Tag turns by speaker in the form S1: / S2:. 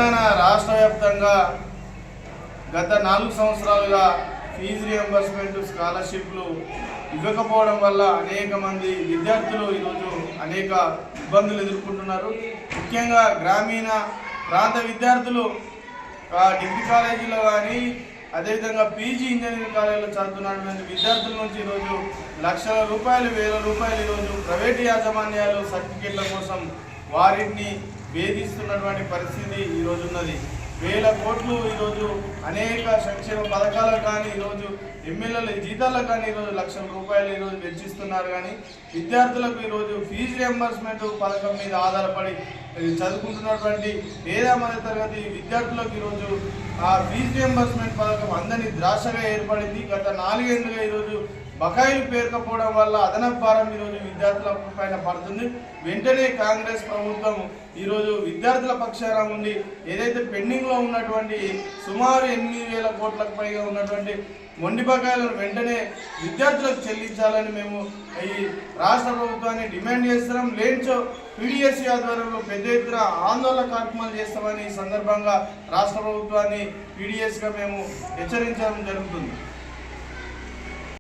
S1: తెలంగాణ రాష్ట్ర వ్యాప్తంగా గత 4 సంవత్సరాలుగా ఫీజు రియంబర్స్మెంట్ స్కాలర్షిప్లు ఇవ్వకపోవడం వల్ల అనేక మంది విద్యార్థులు ఈరోజు అనేక ఇబ్బందులు ఎదుర్కొంటున్నారు. ముఖ్యంగా గ్రామీణ ప్రాంత విద్యార్థులు డిగ్రీ కాలేజీలో కానీ అదేవిధంగా పీజీ ఇంజనీరింగ్ కాలేజీలో చదువుతున్నటువంటి విద్యార్థుల నుంచి ఈరోజు లక్షల రూపాయలు, వేల రూపాయలు ఈరోజు ప్రైవేటు యాజమాన్యాలు సర్టిఫికేట్ల కోసం వారిని వేధిస్తున్నటువంటి పరిస్థితి ఈరోజు ఉన్నది. వేల కోట్లు ఈరోజు అనేక సంక్షేమ పథకాలకు కానీ ఈరోజు ఎమ్మెల్యేల జీతాలకు కానీ ఈరోజు లక్షల రూపాయలు ఈరోజు వెచ్చిస్తున్నారు. కానీ విద్యార్థులకు ఈరోజు ఫీజు రియంబర్స్మెంట్ పథకం మీద ఆధారపడి చదువుకుంటున్నటువంటి పేద మధ్య తరగతి విద్యార్థులకు ఈరోజు ఆ ఫీజు రియంబర్స్మెంట్ పథకం అందని ద్రాక్షగా ఏర్పడింది. గత 4 ఏళ్లుగా ఈరోజు బకాయిలు పేరుకపోవడం వల్ల అదనపు భారం ఈరోజు విద్యార్థుల పైన పడుతుంది. వెంటనే కాంగ్రెస్ ప్రభుత్వం ఈరోజు విద్యార్థుల పక్షాన ఉండి ఏదైతే పెండింగ్లో ఉన్నటువంటి సుమారు 8,000 కోట్లకు పైగా ఉన్నటువంటి మొండి బకాయిలను వెంటనే విద్యార్థులకు చెల్లించాలని మేము ఈ రాష్ట్ర ప్రభుత్వాన్ని డిమాండ్ చేస్తున్నాం. లేనిచో పీడీఎస్సీ ఆధ్వర్యంలో పెద్ద ఎత్తున ఆందోళన కార్యక్రమాలు చేస్తామని ఈ సందర్భంగా రాష్ట్ర ప్రభుత్వాన్ని పీడీఎస్గా మేము హెచ్చరించడం జరుగుతుంది.